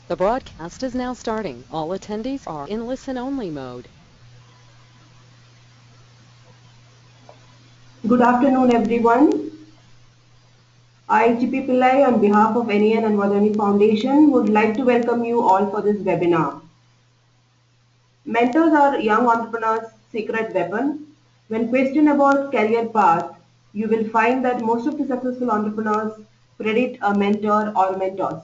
The broadcast is now starting. All attendees are in listen-only mode. Good afternoon, everyone. I, G.P. Pillai, on behalf of NEN and Vadani Foundation, would like to welcome you all for this webinar. Mentors are young entrepreneurs' secret weapon. When questioned about career path, you will find that most of the successful entrepreneurs credit a mentor or mentors.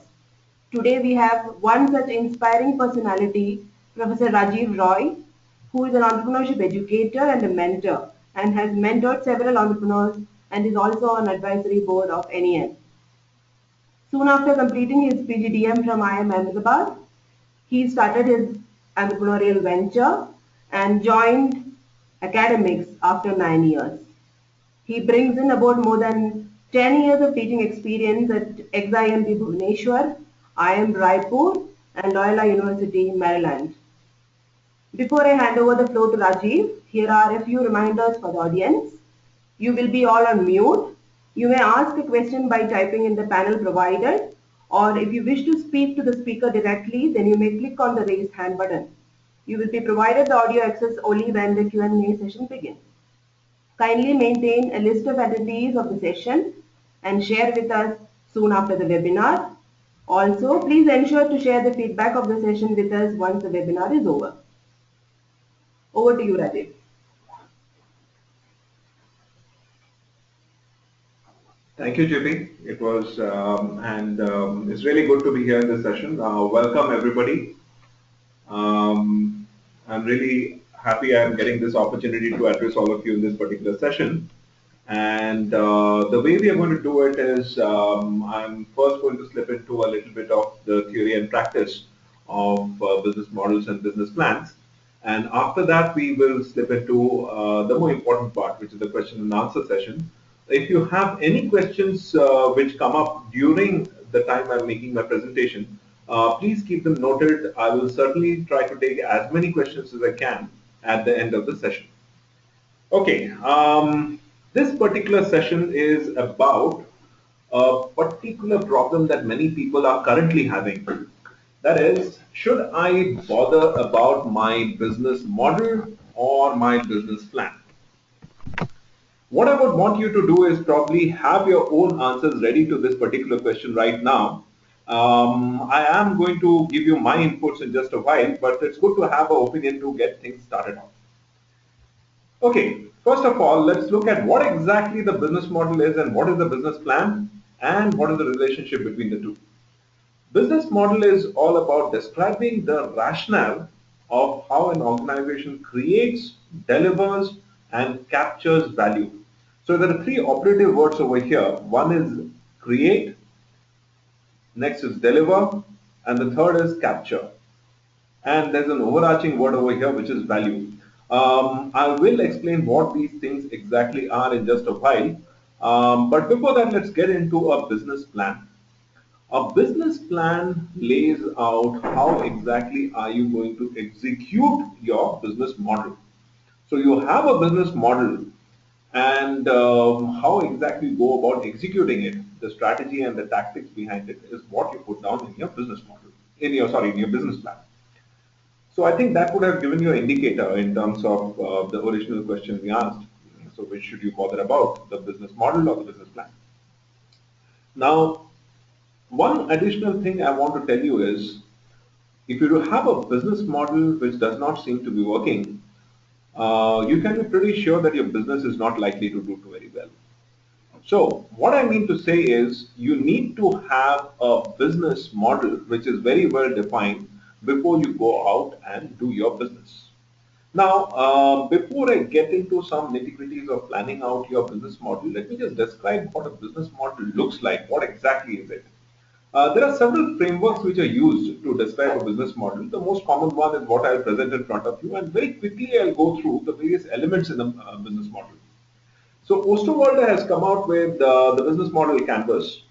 Today we have one such inspiring personality, Professor Rajeev Roy, who is an entrepreneurship educator and a mentor and has mentored several entrepreneurs and is also on advisory board of NEN. Soon after completing his PGDM from IIM Ahmedabad, he started his entrepreneurial venture and joined academics after 9 years. He brings in about more than 10 years of teaching experience at XIMT Bhubaneswar, IIM Raipur, and Loyola University, Maryland. Before I hand over the floor to Rajeev, here are a few reminders for the audience. You will be all on mute. You may ask a question by typing in the panel provided, or if you wish to speak to the speaker directly, then you may click on the raise hand button. You will be provided the audio access only when the Q&A session begins. Kindly maintain a list of attendees of the session and share with us soon after the webinar. Also, please ensure to share the feedback of the session with us once the webinar is over. Over to you, Rajeev. Thank you, JP. It was, it's really good to be here in this session. Welcome, everybody. I'm really happy I'm getting this opportunity to address all of you in this particular session. And the way we are going to do it is I'm first going to slip into a little bit of the theory and practice of business models and business plans. And after that, we will slip into the more important part, which is the question and answer session. If you have any questions which come up during the time I'm making my presentation, please keep them noted. I will certainly try to take as many questions as I can at the end of the session. Okay, this particular session is about a particular problem that many people are currently having. That is, should I bother about my business model or my business plan? What I would want you to do is probably have your own answers ready to this particular question right now. I am going to give you my inputs in just a while, but it's good to have an opinion to get things started off. Okay, first of all, let's look at what exactly the business model is and what is the business plan and what is the relationship between the two. Business model is all about describing the rationale of how an organization creates, delivers, and captures value. So there are three operative words over here. One is create, next is deliver, and the third is capture. And there's an overarching word over here, which is value. I will explain what these things exactly are in just a while. But before that, let's get into a business plan. A business plan lays out how exactly are you going to execute your business model. So you have a business model, and how exactly you go about executing it, the strategy and the tactics behind it is what you put down in your business model, in your business plan. So I think that would have given you an indicator in terms of the original question we asked. So which should you bother about, the business model or the business plan? Now, one additional thing I want to tell you is, if you have a business model which does not seem to be working, you can be pretty sure that your business is not likely to do very well. So what I mean to say is, you need to have a business model which is very well defined before you go out and do your business. Now, before I get into some nitty-gritties of planning out your business model, let me just describe what a business model looks like. What exactly is it? There are several frameworks which are used to describe a business model. The most common one is what I'll present in front of you, and very quickly I'll go through the various elements in the business model. So Osterwalder has come out with the business model canvas,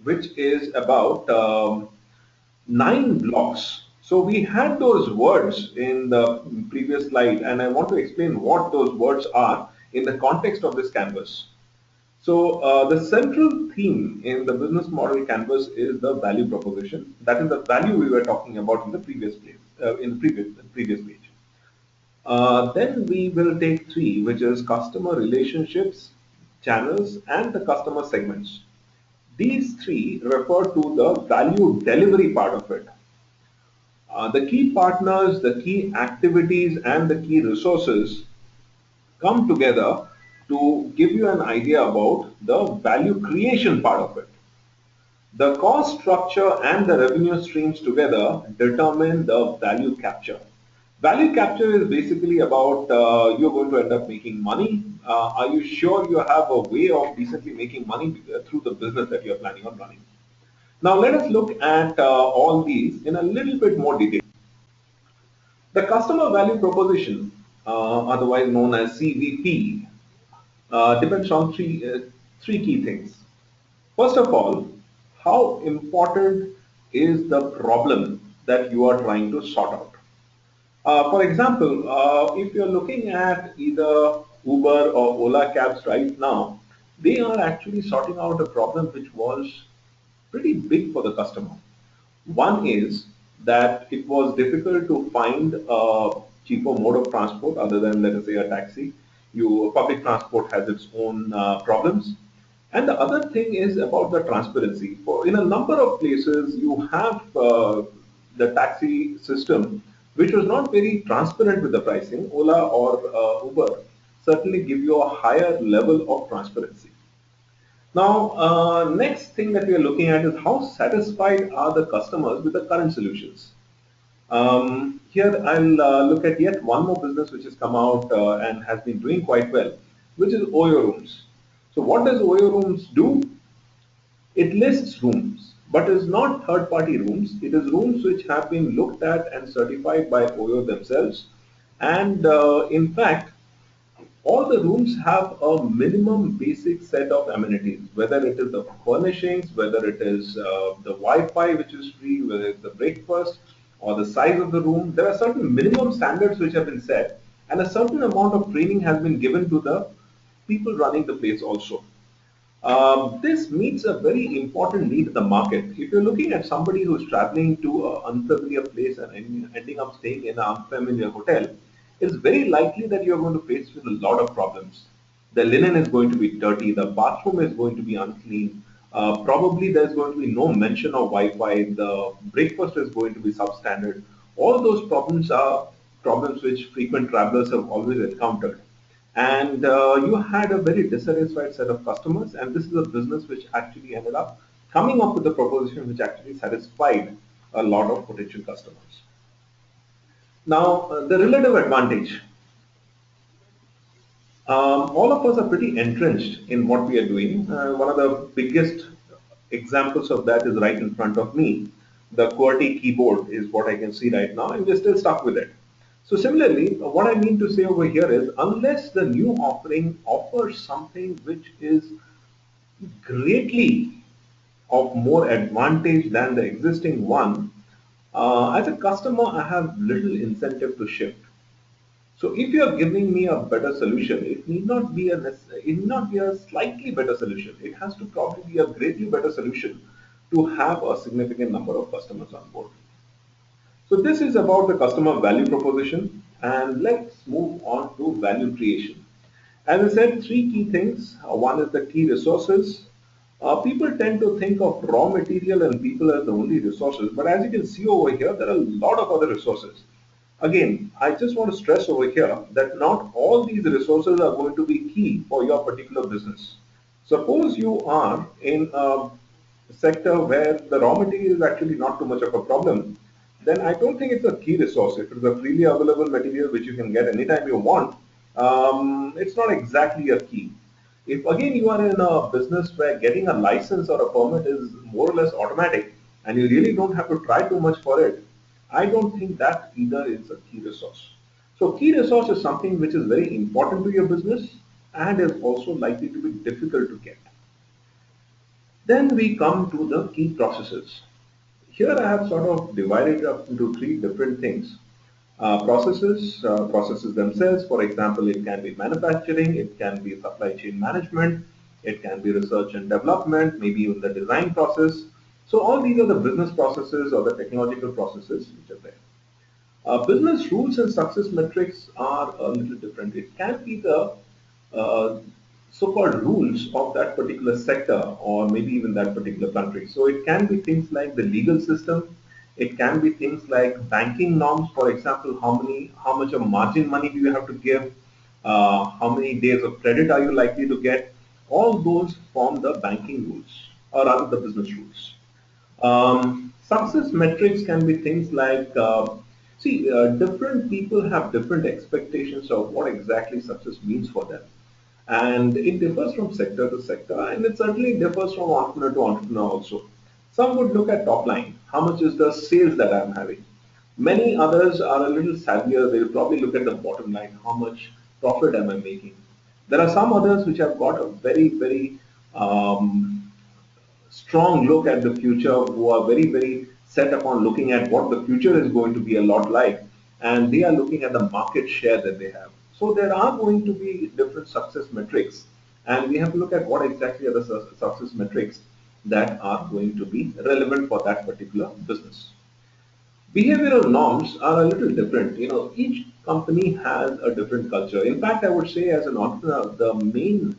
which is about 9 blocks. So we had those words in the previous slide, and I want to explain what those words are in the context of this canvas. So the central theme in the business model canvas is the value proposition. That is the value we were talking about in the previous place, in the previous page. Then we will take three, which is customer relationships, channels, and the customer segments. These three refer to the value delivery part of it. The key partners, the key activities, and the key resources come together to give you an idea about the value creation part of it. The cost structure and the revenue streams together determine the value capture. Value capture is basically about you're going to end up making money. Are you sure you have a way of decently making money through the business that you're planning on running? Now let us look at all these in a little bit more detail. The customer value proposition, otherwise known as CVP, depends on three key things. First of all, how important is the problem that you are trying to sort out? For example, if you're looking at either Uber or Ola cabs right now, they are actually sorting out a problem which was pretty big for the customer. One is that it was difficult to find a cheaper mode of transport other than, let us say, a taxi. Public transport has its own problems. And the other thing is about the transparency. In a number of places, you have the taxi system, which was not very transparent with the pricing. Ola or Uber certainly give you a higher level of transparency. Now, next thing that we are looking at is how satisfied are the customers with the current solutions. Here I'll look at yet one more business which has come out and has been doing quite well, which is Oyo Rooms. So what does Oyo Rooms do? It lists rooms, but is not third-party rooms. It is rooms which have been looked at and certified by Oyo themselves. And in fact, all the rooms have a minimum basic set of amenities, whether it is the furnishings, whether it is the Wi-Fi which is free, whether it's the breakfast or the size of the room. There are certain minimum standards which have been set, and a certain amount of training has been given to the people running the place also. This meets a very important need in the market. If you're looking at somebody who's traveling to an unfamiliar place and ending up staying in an unfamiliar hotel, it's very likely that you're going to face with a lot of problems. The linen is going to be dirty, the bathroom is going to be unclean, probably there's going to be no mention of Wi-Fi, the breakfast is going to be substandard. All those problems are problems which frequent travelers have always encountered. And you had a very dissatisfied set of customers, and this is a business which actually ended up coming up with a proposition which actually satisfied a lot of potential customers. Now, the relative advantage. All of us are pretty entrenched in what we are doing. One of the biggest examples of that is right in front of me. The QWERTY keyboard is what I can see right now, and we're still stuck with it. So similarly, what I mean to say over here is, unless the new offering offers something which is greatly of more advantage than the existing one, as a customer, I have little incentive to shift. So if you are giving me a better solution, it need not be a slightly better solution. It has to probably be a greatly better solution to have a significant number of customers on board. So this is about the customer value proposition, and let's move on to value creation. As I said, three key things. One is the key resources. People tend to think of raw material and people as the only resources, but as you can see over here, there are a lot of other resources. Again, I just want to stress over here that not all these resources are going to be key for your particular business. Suppose you are in a sector where the raw material is actually not too much of a problem, then I don't think it's a key resource. If it's a freely available material which you can get anytime you want, it's not exactly a key. If again you are in a business where getting a license or a permit is more or less automatic and you really don't have to try too much for it, I don't think that either is a key resource. So key resource is something which is very important to your business and is also likely to be difficult to get. Then we come to the key processes. Here I have sort of divided it up into three different things. Processes themselves, for example, it can be manufacturing, it can be supply chain management, it can be research and development, maybe even the design process. So all these are the business processes or the technological processes which are there. Business rules and success metrics are a little different. It can be the uh, so-called rules of that particular sector or maybe even that particular country. So it can be things like the legal system. It can be things like banking norms. For example, how much of margin money do you have to give? How many days of credit are you likely to get? All those form the banking rules or rather the business rules. Success metrics can be things like, different people have different expectations of what exactly success means for them. And it differs from sector to sector, and it certainly differs from entrepreneur to entrepreneur also. Some would look at top line. How much is the sales that I'm having? Many others are a little savvier. They'll probably look at the bottom line. How much profit am I making? There are some others which have got a very um, strong look at the future, who are very set upon looking at what the future is going to be a lot like, and they are looking at the market share that they have. So there are going to be different success metrics, and we have to look at what exactly are the success metrics that are going to be relevant for that particular business. Behavioral norms are a little different. Each company has a different culture. In fact, I would say as an entrepreneur, the main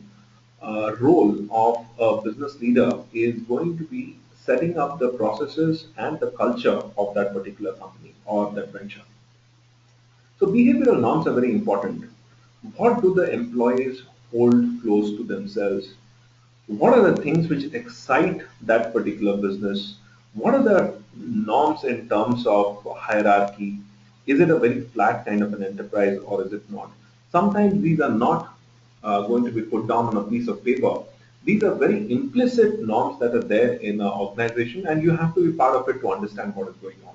role of a business leader is going to be setting up the processes and the culture of that particular company or that venture. So behavioral norms are very important. What do the employees hold close to themselves? What are the things which excite that particular business? What are the norms in terms of hierarchy? Is it a very flat kind of an enterprise or is it not? Sometimes these are not going to be put down on a piece of paper. These are very implicit norms that are there in an organization, and you have to be part of it to understand what is going on.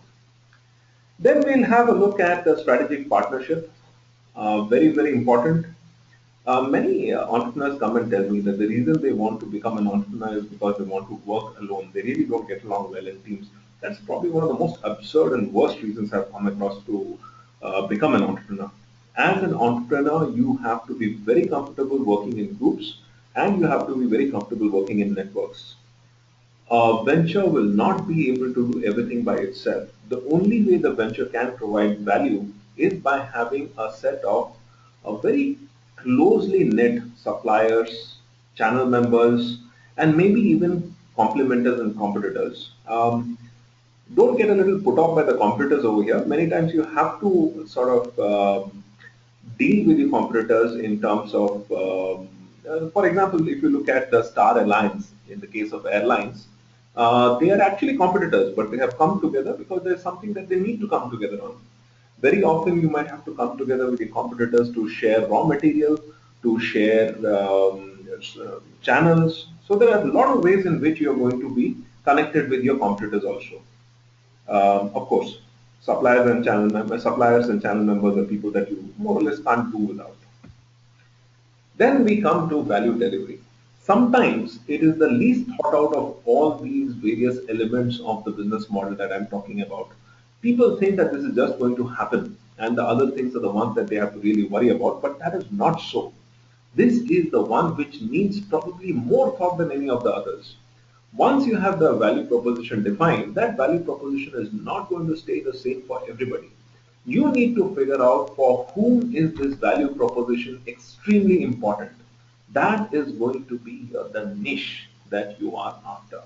Then we'll have a look at the strategic partnership. Very important. Many entrepreneurs come and tell me that the reason they want to become an entrepreneur is because they want to work alone. They really don't get along well in teams. That's probably one of the most absurd and worst reasons I've come across to become an entrepreneur. As an entrepreneur, you have to be very comfortable working in groups and you have to be very comfortable working in networks. A venture will not be able to do everything by itself. The only way the venture can provide value is by having a set of a very closely knit suppliers, channel members, and maybe even complementers and competitors. Don't get a little put off by the competitors over here. Many times you have to sort of deal with the competitors in terms of, for example, if you look at the Star Alliance in the case of airlines, they are actually competitors, but they have come together because there's something that they need to come together on. Very often you might have to come together with the competitors to share raw material, to share channels. So there are a lot of ways in which you are going to be connected with your competitors also. Of course, suppliers and channel members are people that you more or less can't do without. Then we come to value delivery. Sometimes it is the least thought out of all these various elements of the business model that I'm talking about. People think that this is just going to happen and the other things are the ones that they have to really worry about, but that is not so. This is the one which needs probably more thought than any of the others. Once you have the value proposition defined, that value proposition is not going to stay the same for everybody. You need to figure out for whom is this value proposition extremely important. That is going to be the niche that you are after.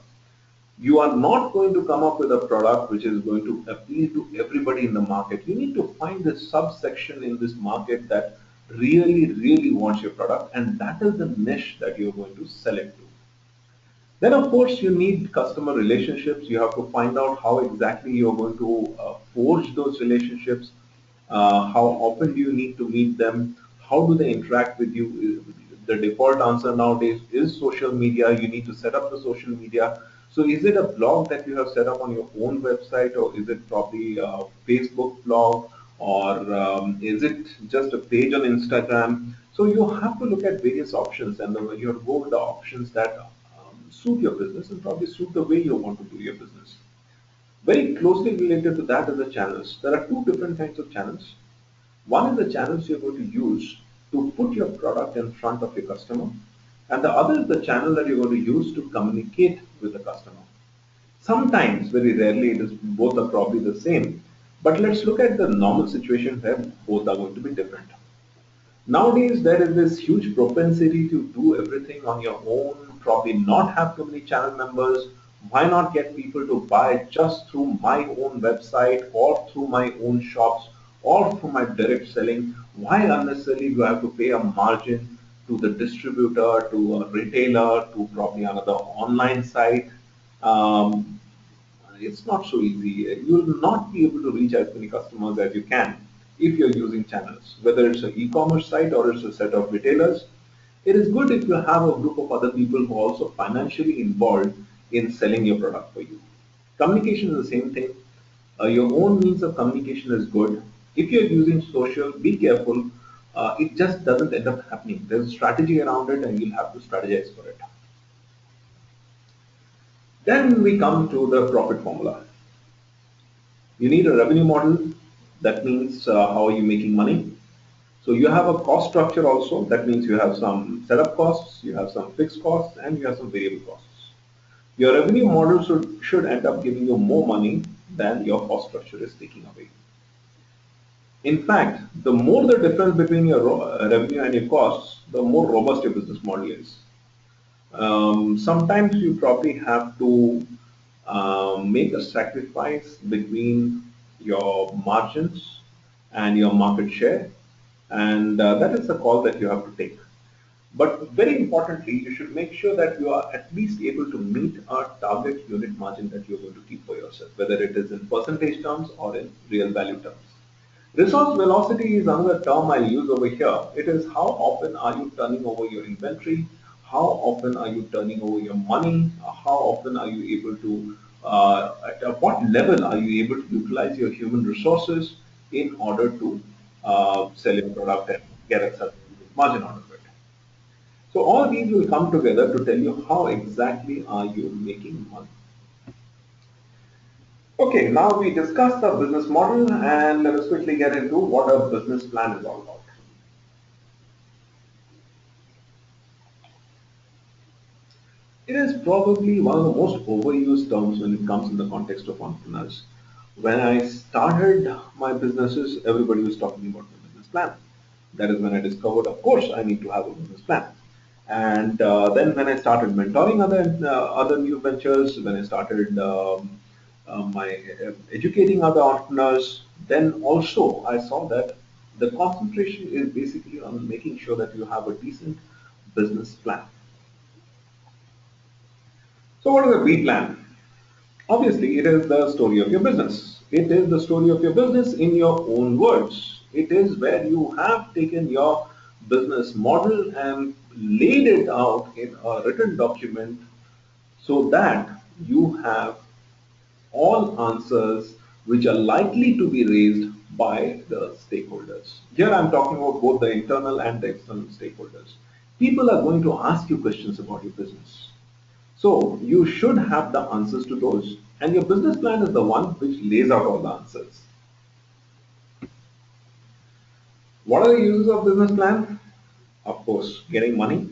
You are not going to come up with a product which is going to appeal to everybody in the market. You need to find a subsection in this market that really wants your product, and that is the niche that you're going to sell it to. Then, of course, you need customer relationships. You have to find out how exactly you're going to forge those relationships. How often do you need to meet them? How do they interact with you? The default answer nowadays is social media. You need to set up the social media. So is it a blog that you have set up on your own website, or is it probably a Facebook blog, or is it just a page on Instagram? So you have to look at various options, and you have to go with the options that suit your business and probably suit the way you want to do your business. Very closely related to that is the channels. There are two different kinds of channels. One is the channels you're going to use to put your product in front of your customer, and the other is the channel that you're going to use to communicate with the customer. Sometimes, very rarely, it is both are probably the same. But let's look at the normal situation where both are going to be different. Nowadays, there is this huge propensity to do everything on your own, probably not have too many channel members. Why not get people to buy just through my own website or through my own shops or through my direct selling? Why unnecessarily do I have to pay a margin to the distributor, to a retailer, to probably another online site? Um, it's not so easy. You will not be able to reach as many customers as you can if you're using channels, whether it's an e-commerce site or it's a set of retailers. It is good if you have a group of other people who are also financially involved in selling your product for you. Communication is the same thing. Your own means of communication is good. If you're using social, be careful. It just doesn't end up happening. There's a strategy around it and you'll have to strategize for it. Then we come to the profit formula. You need a revenue model. That means how are you making money? So you have a cost structure also. That means you have some setup costs, you have some fixed costs, and you have some variable costs. Your revenue model should end up giving you more money than your cost structure is taking away. In fact, the more the difference between your revenue and your costs, the more robust your business model is. Sometimes you probably have to make a sacrifice between your margins and your market share, and that is a call that you have to take. But very importantly, you should make sure that you are at least able to meet a target unit margin that you're going to keep for yourself, whether it is in percentage terms or in real value terms. Resource velocity is another term I use over here. It is how often are you turning over your inventory? How often are you turning over your money? How often are you able to, at what level are you able to utilize your human resources in order to sell your product and get a certain margin out of it? So all these will come together to tell you how exactly are you making money. Okay, now we discussed the business model and let us quickly get into what a business plan is all about. It is probably one of the most overused terms when it comes in the context of entrepreneurs. When I started my businesses, everybody was talking about the business plan. That is when I discovered, of course, I need to have a business plan. And then when I started mentoring other new ventures, when I started educating other entrepreneurs, then also I saw that the concentration is basically on making sure that you have a decent business plan. So what is a B plan? Obviously, it is the story of your business. It is the story of your business in your own words. It is where you have taken your business model and laid it out in a written document so that you have all answers which are likely to be raised by the stakeholders. Here I'm talking about both the internal and the external stakeholders. People are going to ask you questions about your business. So you should have the answers to those, and your business plan is the one which lays out all the answers. What are the uses of business plan? Of course, getting money.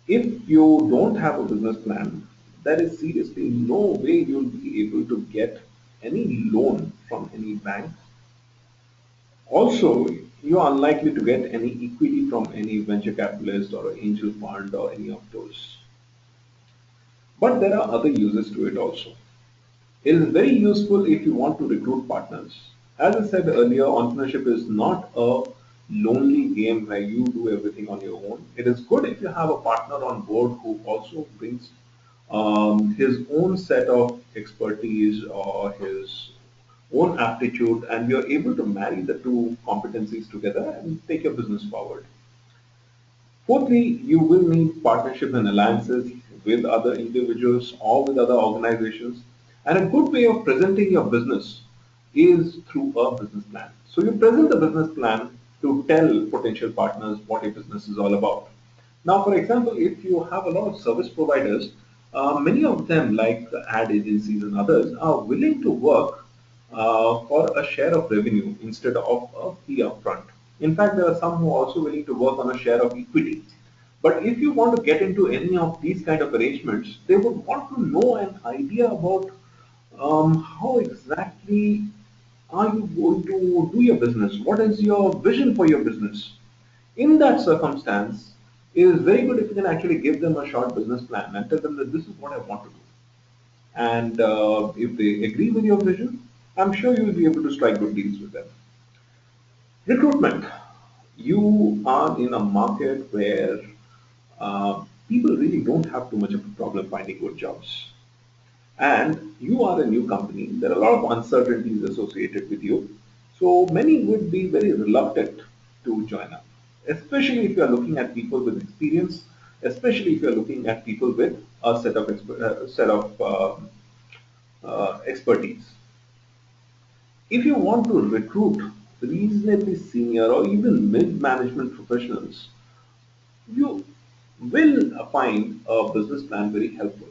If you don't have a business plan, there is seriously no way you'll be able to get any loan from any bank. Also, you are unlikely to get any equity from any venture capitalist or angel fund or any of those. But there are other uses to it also. It is very useful if you want to recruit partners. As I said earlier, entrepreneurship is not a lonely game where you do everything on your own. It is good if you have a partner on board who also brings his own set of expertise or his own aptitude, and you're able to marry the two competencies together and take your business forward. Fourthly, you will need partnership and alliances with other individuals or with other organizations. And a good way of presenting your business is through a business plan. So you present the business plan to tell potential partners what your business is all about. Now, for example, if you have a lot of service providers, many of them, like the ad agencies and others, are willing to work for a share of revenue instead of a fee upfront. In fact, there are some who are also willing to work on a share of equity. But if you want to get into any of these kind of arrangements, they would want to know an idea about how exactly are you going to do your business? What is your vision for your business? In that circumstance, it is very good if you can actually give them a short business plan and tell them that this is what I want to do. And if they agree with your vision, I'm sure you will be able to strike good deals with them. Recruitment. You are in a market where people really don't have too much of a problem finding good jobs. And you are a new company. There are a lot of uncertainties associated with you. So many would be very reluctant to join up, especially if you are looking at people with experience, especially if you are looking at people with a set of expertise. If you want to recruit reasonably senior or even mid-management professionals, you will find a business plan very helpful.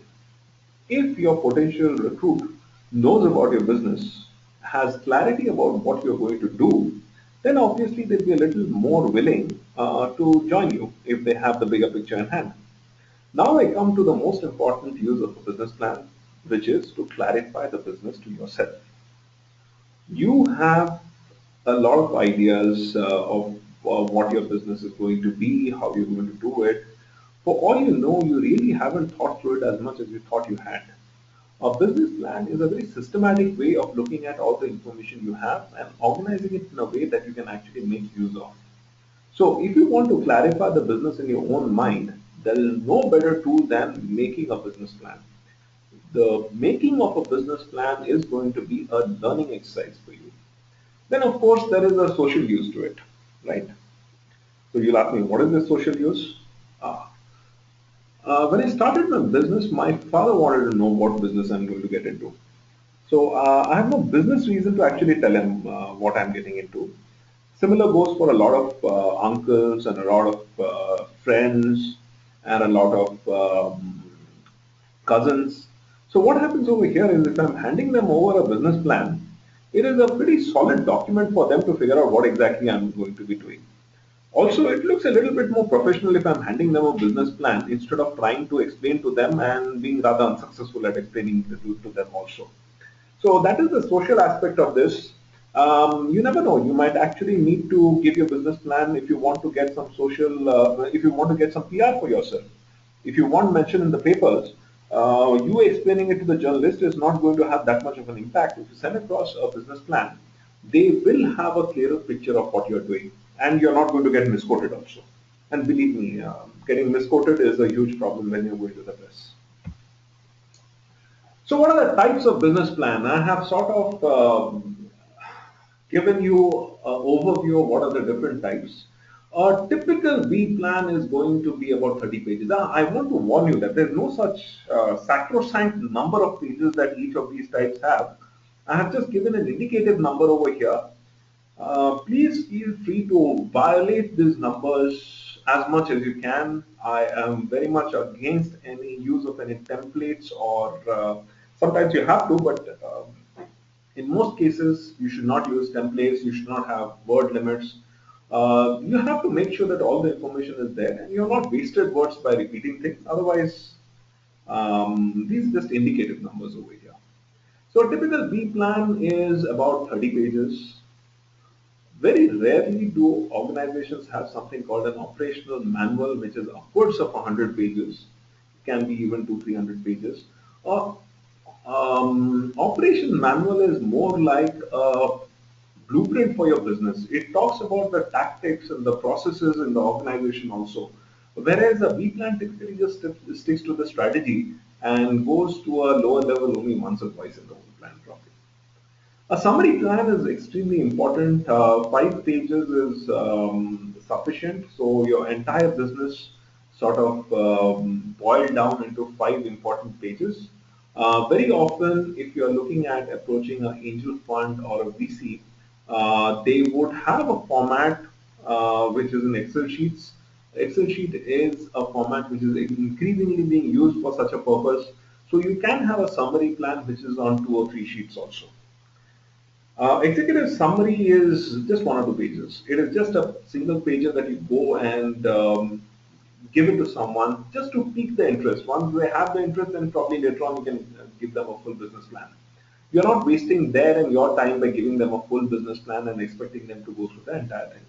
If your potential recruit knows about your business, has clarity about what you're going to do, then obviously they'll be a little more willing to join you if they have the bigger picture in hand. Now I come to the most important use of a business plan, which is to clarify the business to yourself. You have a lot of ideas of what your business is going to be, how you're going to do it. For all you know, you really haven't thought through it as much as you thought you had. A business plan is a very systematic way of looking at all the information you have and organizing it in a way that you can actually make use of. So if you want to clarify the business in your own mind, there is no better tool than making a business plan. The making of a business plan is going to be a learning exercise for you. Then of course there is a social use to it, right? So you'll ask me, what is the social use? Ah, when I started my business, my father wanted to know what business I'm going to get into. So I have no business reason to actually tell him what I'm getting into. Similar goes for a lot of uncles and a lot of friends and a lot of cousins. So what happens over here is if I'm handing them over a business plan, it is a pretty solid document for them to figure out what exactly I'm going to be doing. Also, it looks a little bit more professional if I'm handing them a business plan instead of trying to explain to them and being rather unsuccessful at explaining to them also. So that is the social aspect of this. You never know. You might actually need to give your business plan if you want to get some social, if you want to get some PR for yourself. If you want mention in the papers, you explaining it to the journalist is not going to have that much of an impact. If you send across a business plan, they will have a clearer picture of what you're doing, and you're not going to get misquoted also. And believe me, getting misquoted is a huge problem when you're going to the press. So what are the types of business plan? I have sort of given you an overview of what are the different types. A typical B plan is going to be about 30 pages. I want to warn you that there's no such sacrosanct number of pages that each of these types have. I have just given an indicative number over here. Please feel free to violate these numbers as much as you can. I am very much against any use of any templates or sometimes you have to, but in most cases you should not use templates. You should not have word limits. You have to make sure that all the information is there and you're not wasted words by repeating things. Otherwise, these are just indicative numbers over here. So a typical B plan is about 30 pages. Very rarely do organizations have something called an operational manual, which is upwards of 100 pages. It can be even 200-300 pages. Operation manual is more like a blueprint for your business. It talks about the tactics and the processes in the organization also. Whereas a B plan typically just sticks to the strategy and goes to a lower level only once or twice in the whole plan process. A summary plan is extremely important. 5 pages is sufficient. So your entire business sort of boiled down into 5 important pages. Very often, if you are looking at approaching an angel fund or a VC, they would have a format which is in Excel sheets. Excel sheet is a format which is increasingly being used for such a purpose. So you can have a summary plan which is on 2 or 3 sheets also. Executive summary is just 1 or 2 pages. It is just a single pager that you go and give it to someone just to pique the interest. Once they have the interest, then probably later on you can give them a full business plan. You're not wasting their and your time by giving them a full business plan and expecting them to go through the entire thing.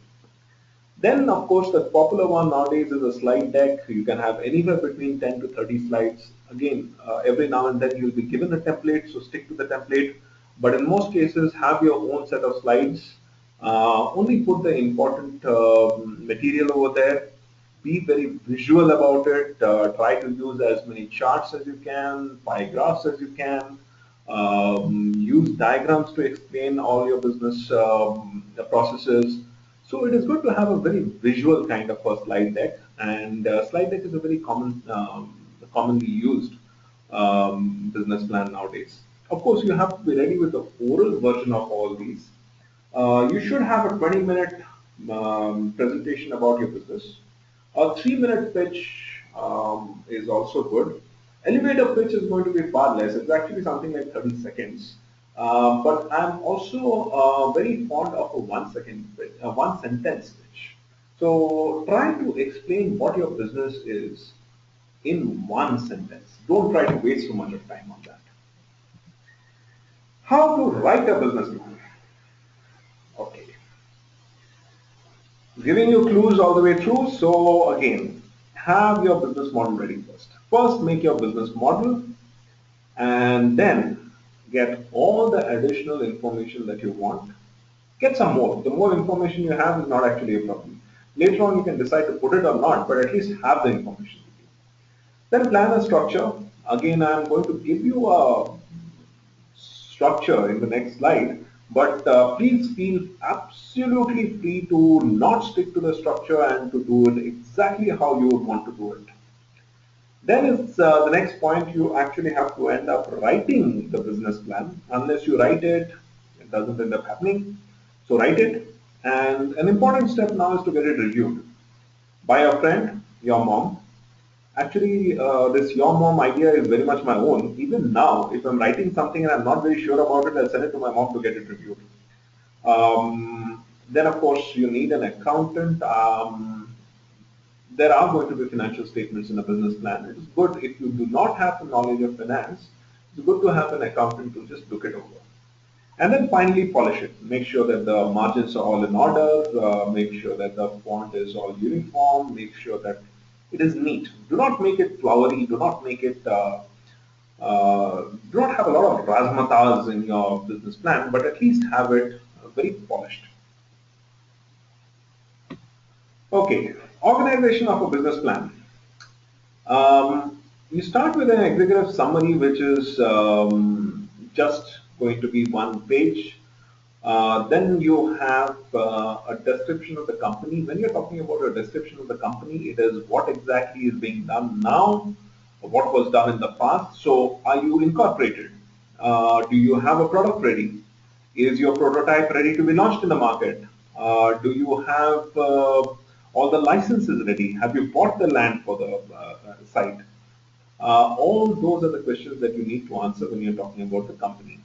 Then, of course, the popular one nowadays is a slide deck. You can have anywhere between 10 to 30 slides. Again, every now and then you'll be given a template, so stick to the template. But in most cases, have your own set of slides. Only put the important material over there. Be very visual about it. Try to use as many charts as you can, pie graphs as you can. Use diagrams to explain all your business processes. So it is good to have a very visual kind of a slide deck, and slide deck is a very commonly used business plan nowadays. Of course, you have to be ready with the oral version of all these. You should have a 20-minute presentation about your business. A 3-minute pitch is also good. Elevator pitch is going to be far less. It's actually something like 30 seconds. But I'm also very fond of a 1 second pitch, a 1 sentence pitch. So try to explain what your business is in 1 sentence. Don't try to waste so much of time on that. How to write a business plan? Okay. Giving you clues all the way through. So again, have your business model ready first. First, make your business model and then get all the additional information that you want. Get some more. The more information you have is not actually a problem. Later on, you can decide to put it or not, but at least have the information with you. Then plan a structure. Again, I'm going to give you a structure in the next slide, but please feel absolutely free to not stick to the structure and to do it exactly how you would want to do it. Then it's the next point, you actually have to end up writing the business plan. Unless you write it, it doesn't end up happening. So write it. And an important step now is to get it reviewed by a friend, your mom. Actually, this your mom idea is very much my own. Even now, if I'm writing something and I'm not very sure about it, I'll send it to my mom to get it reviewed. Then, of course, you need an accountant. There are going to be financial statements in a business plan. It is good if you do not have the knowledge of finance. It's good to have an accountant to just look it over. And then finally polish it. Make sure that the margins are all in order. Make sure that the font is all uniform. Make sure that it is neat. Do not make it flowery. Do not make it. Do not have a lot of razzmatazz in your business plan, but at least have it very polished. Okay, organization of a business plan. You start with an executive summary, which is just going to be one page. Then you have a description of the company. When you're talking about a description of the company, it is what exactly is being done now, what was done in the past. So are you incorporated? Do you have a product ready? Is your prototype ready to be launched in the market? Do you have all the licenses ready? Have you bought the land for the site? All those are the questions that you need to answer when you're talking about the company.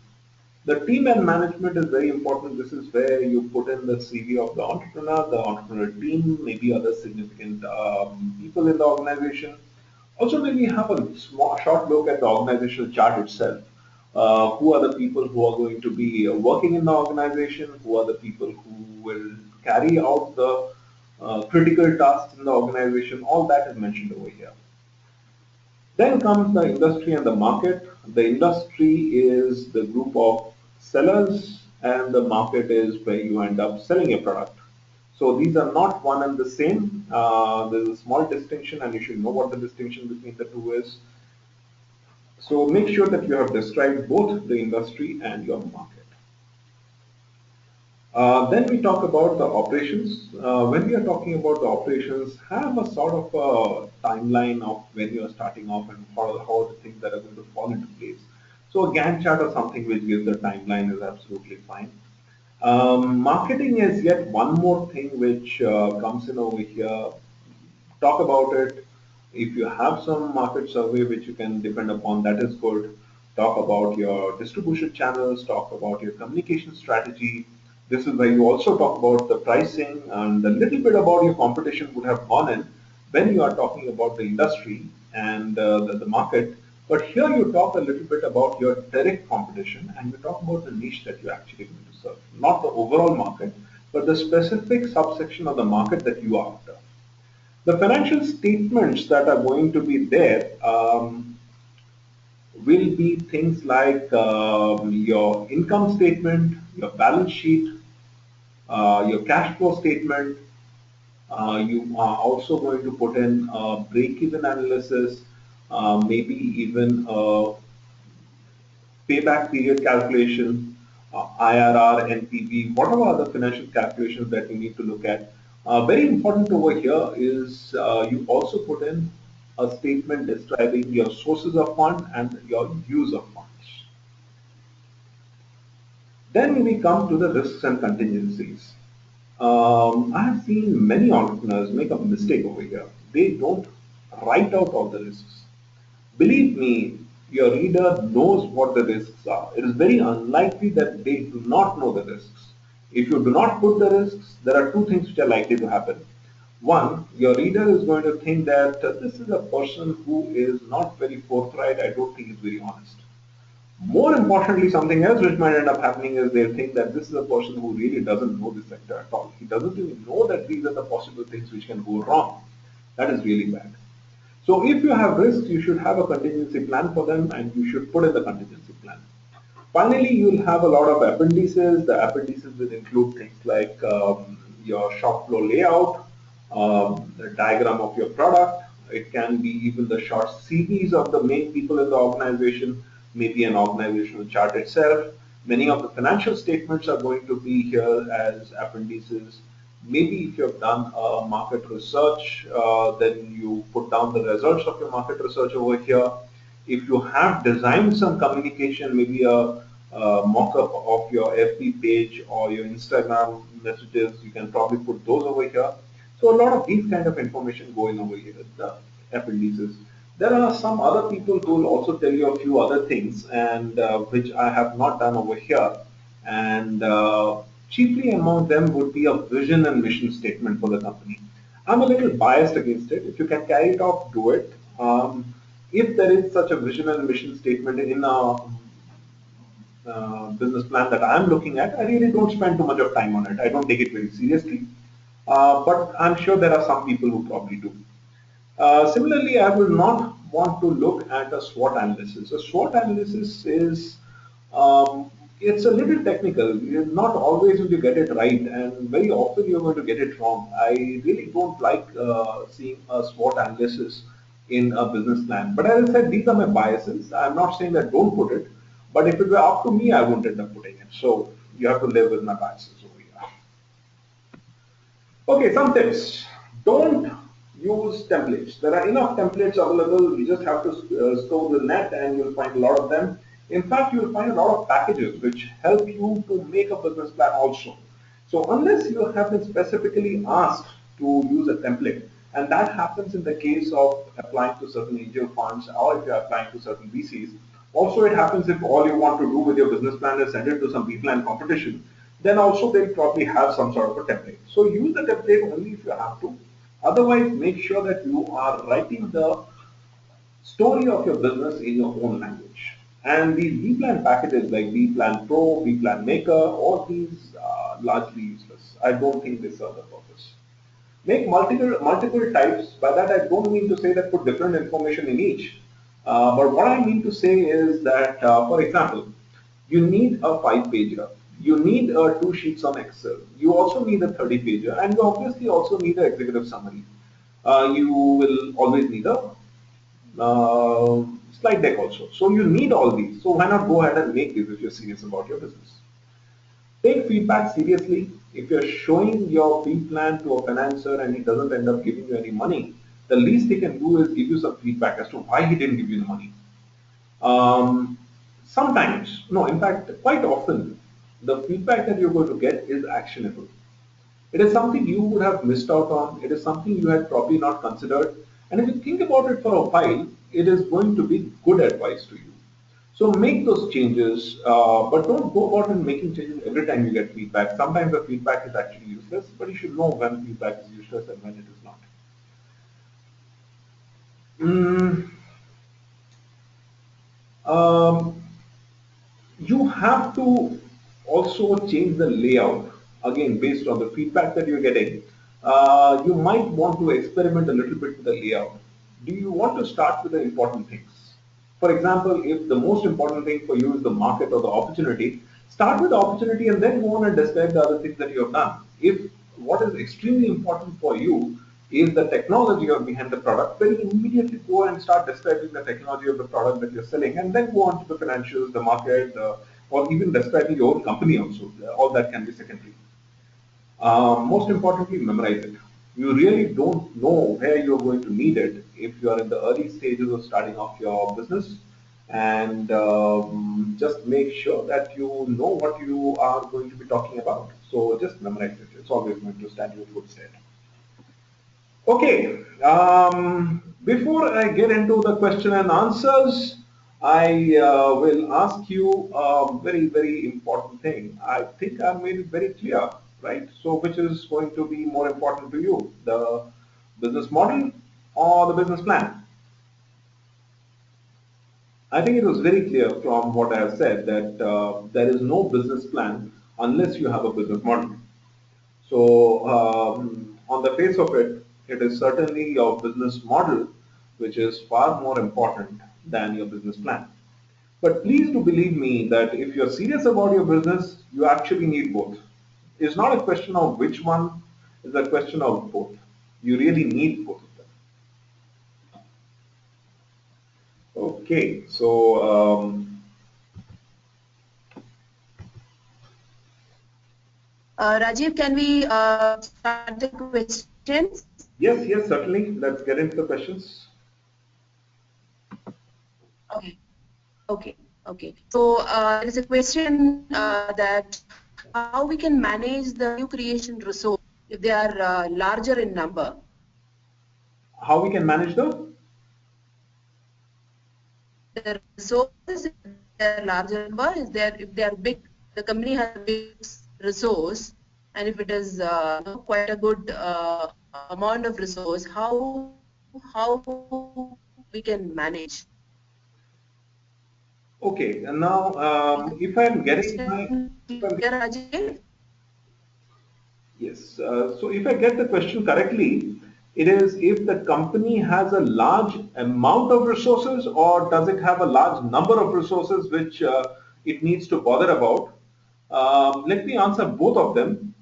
The team and management is very important. This is where you put in the CV of the entrepreneur team, maybe other significant people in the organization. Also, maybe have a short look at the organizational chart itself. Who are the people who are going to be working in the organization? Who are the people who will carry out the critical tasks in the organization? All that is mentioned over here. Then comes the industry and the market. The industry is the group of sellers and the market is where you end up selling a product. So these are not one and the same. There's a small distinction and you should know what the distinction between the two is. So make sure that you have described both the industry and your market. Then we talk about the operations. When we are talking about the operations, have a sort of a timeline of when you are starting off and how the things that are going to fall into place. So a Gantt chart or something which gives the timeline is absolutely fine. Marketing is yet one more thing which comes in over here. Talk about it. If you have some market survey which you can depend upon, that is good. Talk about your distribution channels, talk about your communication strategy. This is where you also talk about the pricing and a little bit about your competition would have gone in, when you are talking about the industry and the market. But here you talk a little bit about your direct competition and you talk about the niche that you're actually going to serve. Not the overall market, but the specific subsection of the market that you are after. The financial statements that are going to be there will be things like your income statement, your balance sheet, your cash flow statement. You are also going to put in a break-even analysis, maybe even a payback period calculation, IRR, NPV, whatever other financial calculations that you need to look at. Very important over here is you also put in a statement describing your sources of fund and your use of funds. Then we come to the risks and contingencies. I have seen many entrepreneurs make a mistake over here. They don't write out all the risks. Believe me, your reader knows what the risks are. It is very unlikely that they do not know the risks. If you do not put the risks, there are two things which are likely to happen. One, your reader is going to think that this is a person who is not very forthright. I don't think he's very honest. More importantly, something else which might end up happening is they'll think that this is a person who really doesn't know this sector at all. He doesn't even know that these are the possible things which can go wrong. That is really bad. So if you have risks, you should have a contingency plan for them and you should put in the contingency plan. Finally, you'll have a lot of appendices. The appendices will include things like your shop floor layout, the diagram of your product. It can be even the short CVs of the main people in the organization, maybe an organizational chart itself. Many of the financial statements are going to be here as appendices. Maybe if you have done market research, then you put down the results of your market research over here. If you have designed some communication, maybe a mock-up of your FB page or your Instagram messages, you can probably put those over here. So a lot of these kind of information going over here, the appendices. There are some other people who will also tell you a few other things, and which I have not done over here. And chiefly among them would be a vision and mission statement for the company. I'm a little biased against it. If you can carry it off, do it. If there is such a vision and mission statement in a business plan that I'm looking at, I really don't spend too much of time on it. I don't take it very seriously. But I'm sure there are some people who probably do. Similarly, I will not want to look at a SWOT analysis. A SWOT analysis is it's a little technical. You're not always going to get it right, and very often you're going to get it wrong. I really don't like seeing a SWOT analysis in a business plan. But as I said, these are my biases. I'm not saying that don't put it, but if it were up to me, I wouldn't end up putting it. So you have to live with my biases over here. Okay, some tips. Don't use templates. There are enough templates available. You just have to store the net and you'll find a lot of them. In fact, you'll find a lot of packages which help you to make a business plan also. So unless you have been specifically asked to use a template, and that happens in the case of applying to certain angel funds or if you're applying to certain VCs. Also, it happens if all you want to do with your business plan is send it to some people and competition, then also they'll probably have some sort of a template. So use the template only if you have to. Otherwise, make sure that you are writing the story of your business in your own language. And these V-Plan packages like V-Plan Pro, V-Plan Maker, all these are largely useless. I don't think they serve the purpose. Make multiple types. By that, I don't mean to say that put different information in each. But what I mean to say is that, for example, you need a 5-pager. You need 2 sheets on Excel. You also need a 30-pager, and you obviously also need an executive summary. You will always need a slide deck also. So you need all these. So why not go ahead and make these if you're serious about your business? Take feedback seriously. If you're showing your fee plan to a financier and he doesn't end up giving you any money, the least he can do is give you some feedback as to why he didn't give you the money. Sometimes, no, in fact, quite often, the feedback that you're going to get is actionable. It is something you would have missed out on. It is something you had probably not considered. And if you think about it for a while, it is going to be good advice to you. So make those changes, but don't go about and making changes every time you get feedback. Sometimes the feedback is actually useless, but you should know when feedback is useless and when it is not. Mm, um, you have to also change the layout again based on the feedback that you're getting. You might want to experiment a little bit with the layout. Do you want to start with the important things? For example, if the most important thing for you is the market or the opportunity, start with the opportunity and then go on and describe the other things that you have done. If what is extremely important for you is the technology behind the product, then immediately go and start describing the technology of the product that you're selling, and then go on to the financials, the market, or even describing your own company also. All that can be secondary. Most importantly, memorize it. You really don't know where you're going to need it if you are in the early stages of starting off your business. And just make sure that you know what you are going to be talking about. So just memorize it. It's always going to stand you in good stead. Okay, before I get into the question and answers, I will ask you a very, very important thing. I think I made it very clear, right? So, which is going to be more important to you, the business model or the business plan? I think it was very clear from what I have said that there is no business plan unless you have a business model. So, on the face of it, it is certainly your business model which is far more important than your business plan. But please do believe me that if you're serious about your business, you actually need both. It's not a question of which one, it's a question of both. You really need both of them. Okay, so Rajiv, can we start the questions? yes, yes, certainly. Let's get into the questions. Okay. Okay. Okay. So there is a question that how we can manage the new creation resource if they are larger in number. How we can manage the Resources, if they are larger number, is there if they are big, the company has a big resource, and if it is quite a good amount of resource, how we can manage? okay, and now if I'm getting my if I'm Rajiv? Yes. So if I get the question correctly, it is if the company has a large amount of resources or does it have a large number of resources which it needs to bother about? Let me answer both of them.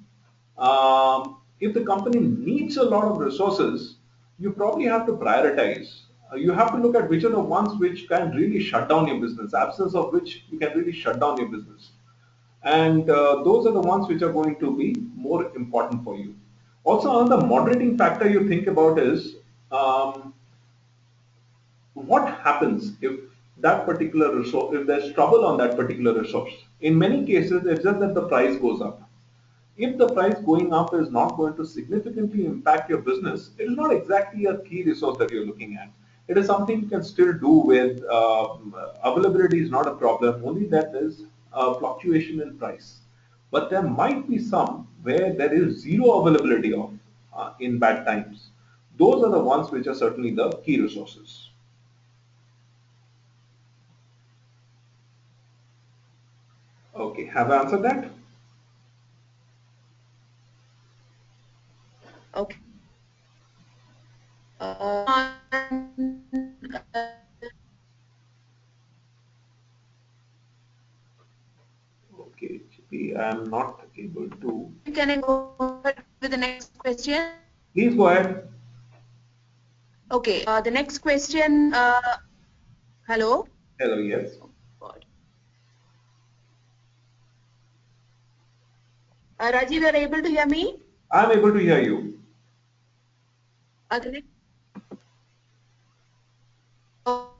If the company needs a lot of resources, you probably have to prioritize. You have to look at which are the ones which can really shut down your business, absence of which you can really shut down your business. And those are the ones which are going to be more important for you. Also, another moderating factor you think about is what happens if that particular resource, if there's trouble on that particular resource. In many cases, it's just that the price goes up. If the price going up is not going to significantly impact your business, it is not exactly a key resource that you're looking at. It is something you can still do with availability is not a problem, only that there is a fluctuation in price. But there might be some where there is zero availability of in bad times. Those are the ones which are certainly the key resources. Okay, have I answered that? Okay. Okay, I am not able to. Can I go ahead with the next question? Please go ahead. Okay, the next question. Hello. Hello, yes. Oh, God. Rajiv, you are able to hear me? I am able to hear you.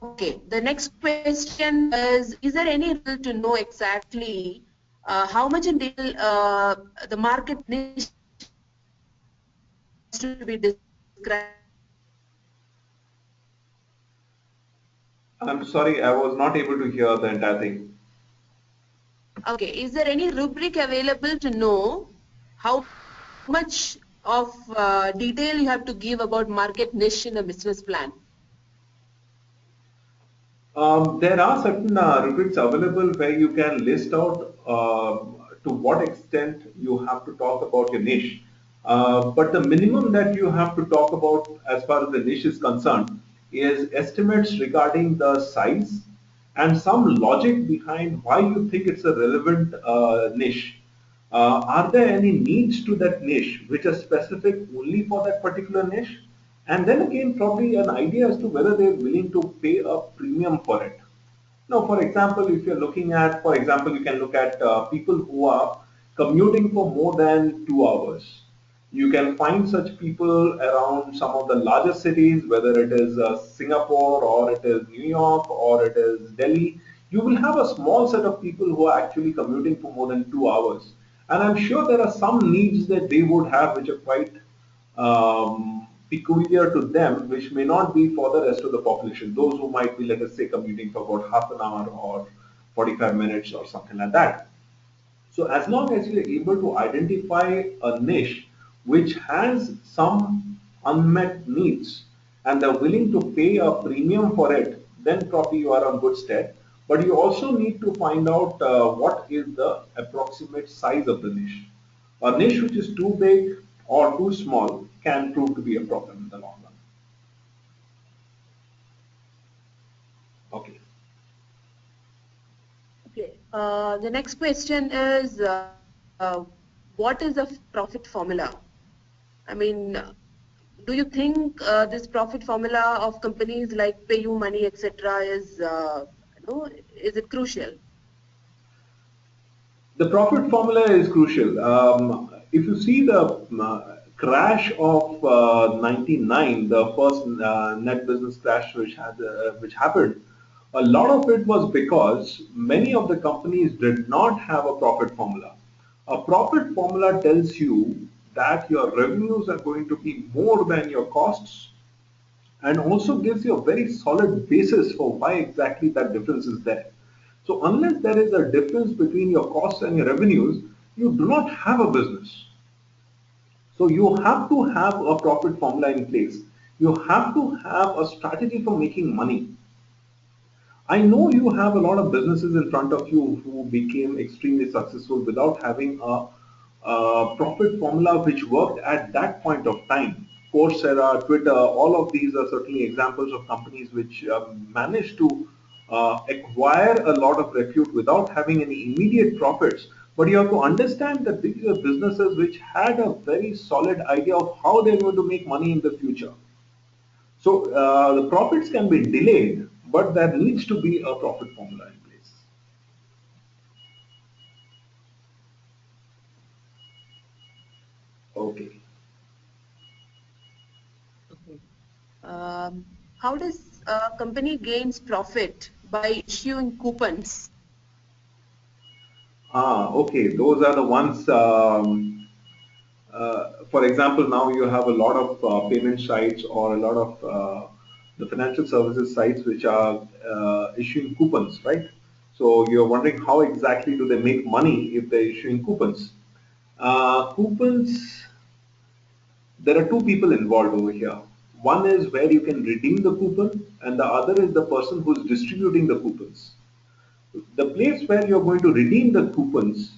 Okay, the next question is there any rule to know exactly how much in detail the market needs to be described? I'm sorry, I was not able to hear the entire thing. Okay, is there any rubric available to know how much of detail you have to give about market niche in a business plan? There are certain retreats available where you can list out to what extent you have to talk about your niche. But the minimum that you have to talk about as far as the niche is concerned is estimates regarding the size and some logic behind why you think it's a relevant niche. Are there any needs to that niche which are specific only for that particular niche? And then again, probably an idea as to whether they're willing to pay a premium for it. Now, for example, if you're looking at, for example, you can look at people who are commuting for more than 2 hours. You can find such people around some of the larger cities, whether it is Singapore or it is New York or it is Delhi. You will have a small set of people who are actually commuting for more than 2 hours. And I'm sure there are some needs that they would have which are quite peculiar to them, which may not be for the rest of the population. Those who might be, let us say, commuting for about half an hour or 45 minutes or something like that. So as long as you're able to identify a niche which has some unmet needs and they're willing to pay a premium for it, then probably you are on good stead. But you also need to find out what is the approximate size of the niche. A niche which is too big or too small can prove to be a problem in the long run. Okay. Okay. The next question is, what is the profit formula? I mean, do you think this profit formula of companies like pay you money, etc., is it crucial? The profit formula is crucial. If you see the crash of 99, the first net business crash which happened, a lot of it was because many of the companies did not have a profit formula. A profit formula tells you that your revenues are going to be more than your costs and also gives you a very solid basis for why exactly that difference is there. So unless there is a difference between your costs and your revenues, you do not have a business. So you have to have a profit formula in place. You have to have a strategy for making money. I know you have a lot of businesses in front of you who became extremely successful without having a profit formula which worked at that point of time. Coursera, Twitter, all of these are certainly examples of companies which managed to acquire a lot of repute without having any immediate profits. But you have to understand that these are businesses which had a very solid idea of how they're going to make money in the future. So the profits can be delayed, but there needs to be a profit formula in place. Okay. Okay. How does a company gains profit by issuing coupons? Okay. Those are the ones. For example, now you have a lot of payment sites or a lot of the financial services sites which are issuing coupons, right? So you're wondering how exactly do they make money if they're issuing coupons? Coupons, there are two people involved over here. One is where you can redeem the coupon, and the other is the person who's distributing the coupons. The place where you're going to redeem the coupons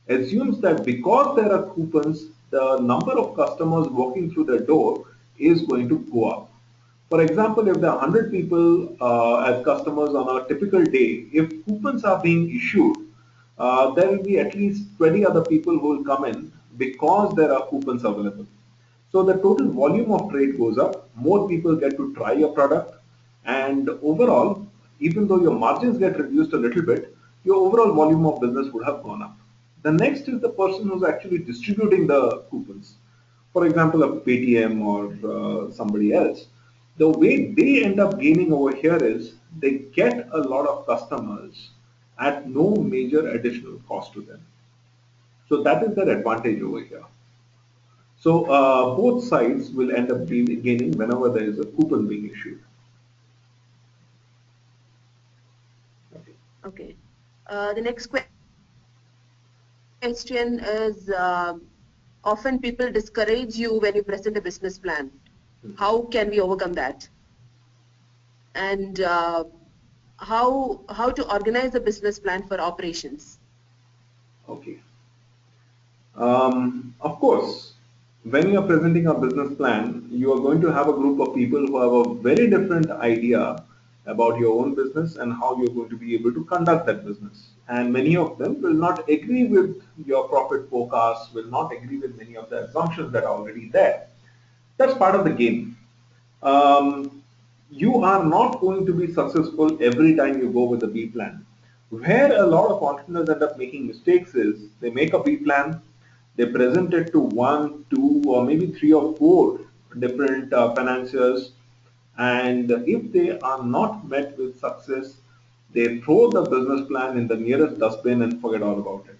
assumes that because there are coupons, the number of customers walking through the door is going to go up. For example, if there are 100 people as customers on a typical day, if coupons are being issued, there will be at least 20 other people who will come in because there are coupons available. So the total volume of trade goes up, more people get to try your product, and overall, even though your margins get reduced a little bit, your overall volume of business would have gone up. The next is the person who's actually distributing the coupons. For example, a Paytm or somebody else. The way they end up gaining over here is they get a lot of customers at no major additional cost to them. So that is their advantage over here. So both sides will end up gaining whenever there is a coupon being issued. Okay. Okay. The next question is, often people discourage you when you present a business plan. How can we overcome that? And how to organize a business plan for operations. Okay. Of course, when you are presenting a business plan, you are going to have a group of people who have a very different idea about your own business and how you're going to be able to conduct that business. And many of them will not agree with your profit forecasts, will not agree with many of the assumptions that are already there. That's part of the game. Um, you are not going to be successful every time you go with a B plan. Where a lot of entrepreneurs end up making mistakes is they make a B plan, they present it to one, two, or maybe three or four different financiers, and if they are not met with success, they throw the business plan in the nearest dustbin and forget all about it.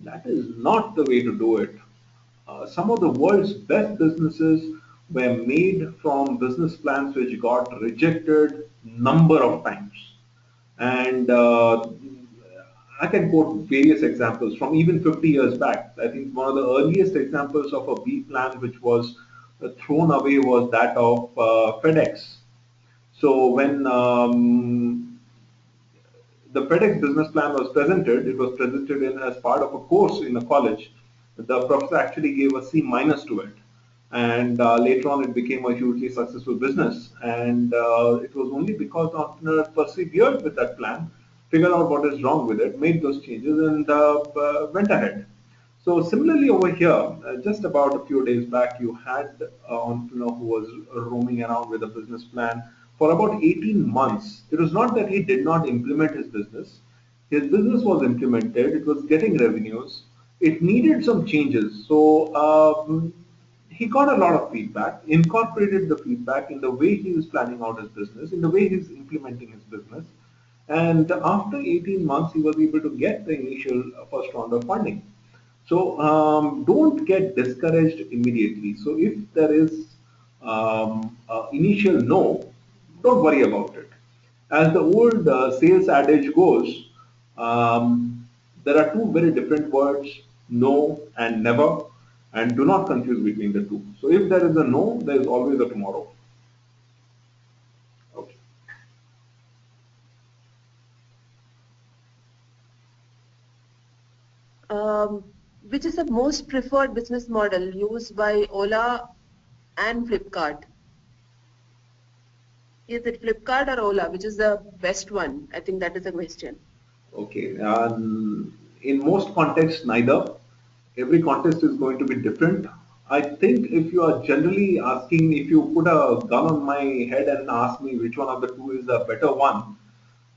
That is not the way to do it. Some of the world's best businesses were made from business plans which got rejected number of times. And I can quote various examples from even 50 years back. I think one of the earliest examples of a B plan which was thrown away was that of FedEx. So when the FedEx business plan was presented, it was presented in as part of a course in a college. The professor actually gave a C minus to it. And later on, it became a hugely successful business. And it was only because the entrepreneur persevered with that plan, figured out what is wrong with it, made those changes, and went ahead. So similarly over here, just about a few days back, you had an entrepreneur who was roaming around with a business plan for about 18 months. It was not that he did not implement his business. His business was implemented. It was getting revenues. It needed some changes. So he got a lot of feedback, incorporated the feedback in the way he was planning out his business, in the way he's implementing his business. And after 18 months, he was able to get the initial first round of funding. So don't get discouraged immediately. So if there is initial no, don't worry about it. As the old sales adage goes, there are two very different words, no and never, and do not confuse between the two. So if there is a no, there is always a tomorrow. Okay. Which is the most preferred business model used by Ola and Flipkart? Is it Flipkart or Ola? Which is the best one? I think that is the question. Okay. In most contexts, neither. Every context is going to be different. I think if you are generally asking, if you put a gun on my head and ask me which one of the two is the better one,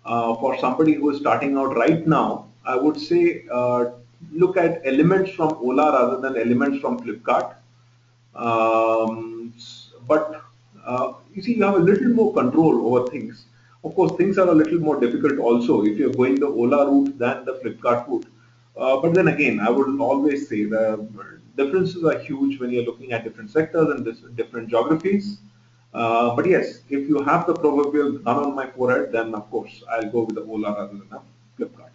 for somebody who is starting out right now, I would say look at elements from Ola rather than elements from Flipkart. But you see, you have a little more control over things. Of course, things are a little more difficult also if you're going the Ola route than the Flipkart route. But then again, I would always say the differences are huge when you're looking at different sectors and different geographies. But yes, if you have the proverbial gun on my forehead, then of course I'll go with the Ola rather than a Flipkart.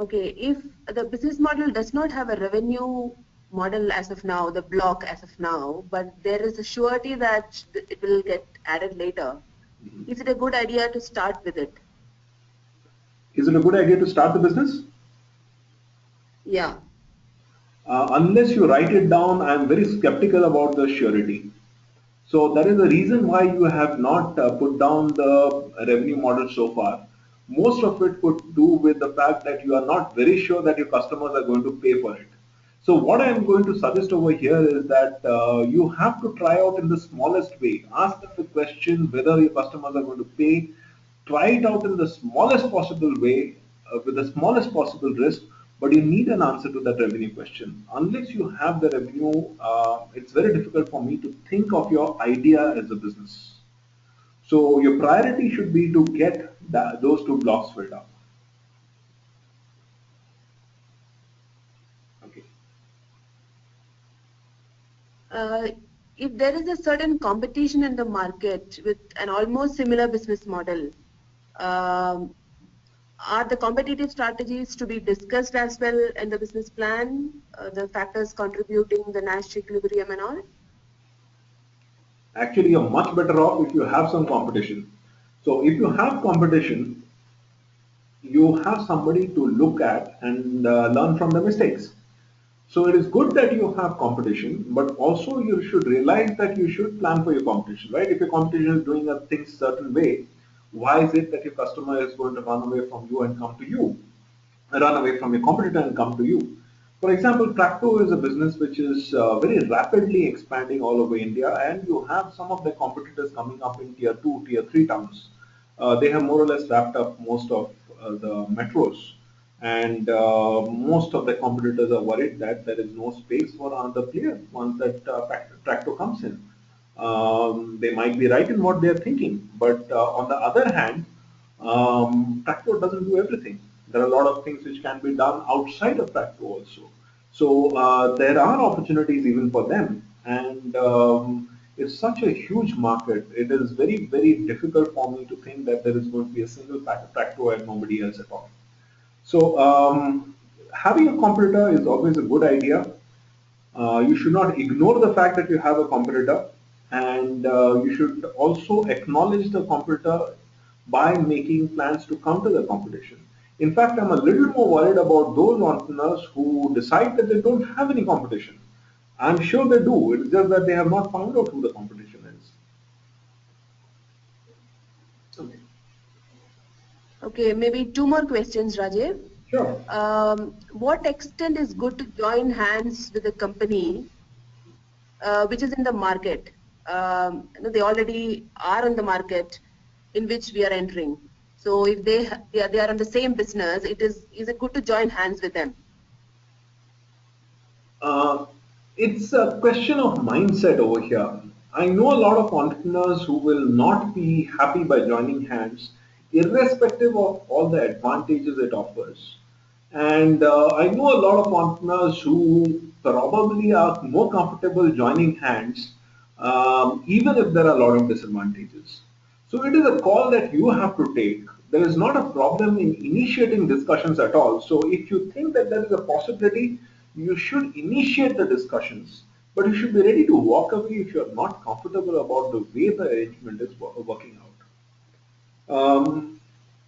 Okay, if the business model does not have a revenue model as of now, the block as of now, but there is a surety that it will get added later, is it a good idea to start with it? Is it a good idea to start the business? Yeah. Unless you write it down, I am very skeptical about the surety. So that is the reason why you have not put down the revenue model so far. Most of it could do with the fact that you are not very sure that your customers are going to pay for it. So what I am going to suggest over here is that you have to try out in the smallest way. Ask them the question whether your customers are going to pay. Try it out in the smallest possible way, with the smallest possible risk, but you need an answer to that revenue question. Unless you have the revenue, it's very difficult for me to think of your idea as a business. So your priority should be to get those two blocks filled up. Okay. If there is a certain competition in the market with an almost similar business model, um, are the competitive strategies to be discussed as well in the business plan, the factors contributing the Nash equilibrium and all? Actually, you're much better off if you have some competition. So if you have competition, you have somebody to look at and learn from the mistakes. So it is good that you have competition, but also you should realize that you should plan for your competition, right? If your competition is doing a thing certain way, why is it that your customer is going to run away from you and come to you? Run away from your competitor and come to you? For example, Tracto is a business which is very rapidly expanding all over India, and you have some of the competitors coming up in tier 2, tier 3 towns. They have more or less wrapped up most of the metros, and most of the competitors are worried that there is no space for another player once that Tracto comes in. They might be right in what they are thinking, but on the other hand, Tractor doesn't do everything. There are a lot of things which can be done outside of Tractor also. So there are opportunities even for them, and it's such a huge market. It is very, very difficult for me to think that there is going to be a single Tractor and nobody else at all. So having a competitor is always a good idea. You should not ignore the fact that you have a competitor, and you should also acknowledge the competitor by making plans to counter the competition. In fact, I'm a little more worried about those entrepreneurs who decide that they don't have any competition. I'm sure they do. It's just that they have not found out who the competition is. Okay. Okay, maybe two more questions, Rajeev. Sure. What extent is good to join hands with a company which is in the market? They already are on the market in which we are entering. So if they are on the same business, is it good to join hands with them? Uh, it's a question of mindset over here. I know a lot of entrepreneurs who will not be happy by joining hands, irrespective of all the advantages it offers. And I know a lot of entrepreneurs who probably are more comfortable joining hands, even if there are a lot of disadvantages. So it is a call that you have to take. There is not a problem in initiating discussions at all. So if you think that there is a possibility, you should initiate the discussions, but you should be ready to walk away if you are not comfortable about the way the arrangement is working out.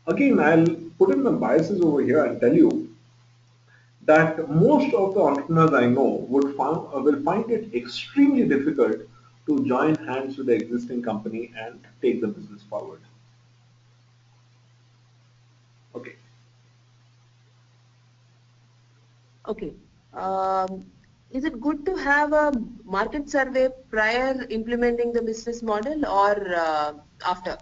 Again, I'll put in my biases over here and tell you that most of the entrepreneurs I know will find it extremely difficult to join hands with the existing company and take the business forward. Okay. Okay. Is it good to have a market survey prior implementing the business model or after?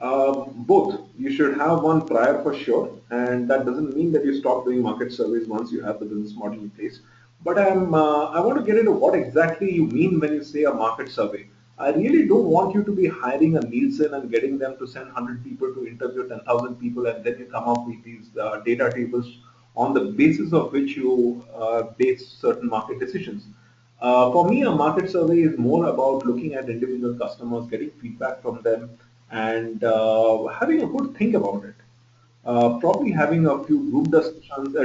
Both. You should have one prior for sure, and that doesn't mean that you stop doing market surveys once you have the business model in place. But I want to get into what exactly you mean when you say a market survey. I really don't want you to be hiring a Nielsen and getting them to send 100 people to interview 10,000 people, and then you come up with these data tables on the basis of which you base certain market decisions. For me, a market survey is more about looking at individual customers, getting feedback from them, and having a good think about it. Probably having a few group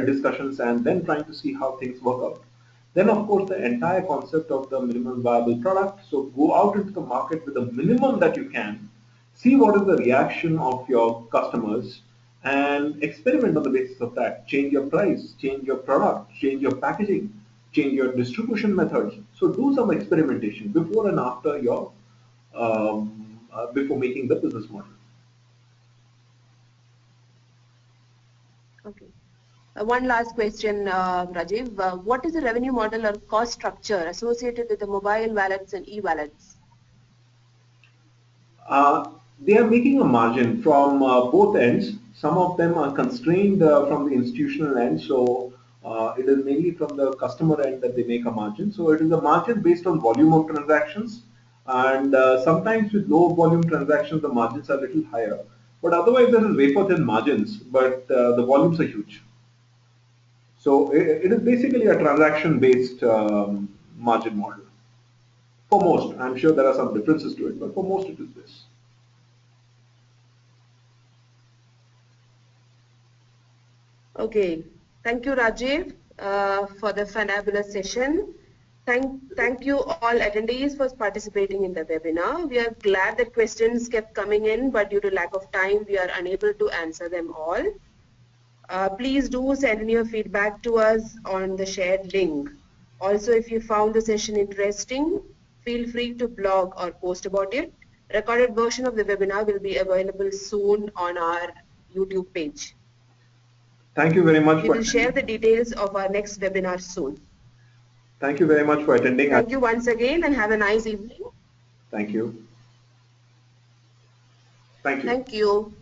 discussions and then trying to see how things work out. Then, of course, the entire concept of the minimum viable product. So go out into the market with the minimum that you can, see what is the reaction of your customers, and experiment on the basis of that. Change your price, change your product, change your packaging, change your distribution methods. So do some experimentation before and after your before making the business model. Okay. One last question, Rajeev. What is the revenue model or cost structure associated with the mobile wallets and e-wallets? They are making a margin from both ends. Some of them are constrained from the institutional end, so it is mainly from the customer end that they make a margin. So it is a margin based on volume of transactions, and sometimes with low volume transactions, the margins are a little higher. But otherwise, there is wafer thin margins, but the volumes are huge. So it is basically a transaction-based margin model. For most, I'm sure there are some differences to it, but for most it is this. Okay. Thank you, Rajeev, for the fabulous session. Thank you all attendees for participating in the webinar. We are glad that questions kept coming in, but due to lack of time, we are unable to answer them all. Please do send in your feedback to us on the shared link. Also, if you found the session interesting, feel free to blog or post about it. Recorded version of the webinar will be available soon on our YouTube page. Thank you very much We for will share the details of our next webinar soon. Thank you very much for attending. Thank you once again and have a nice evening. Thank you. Thank you. Thank you.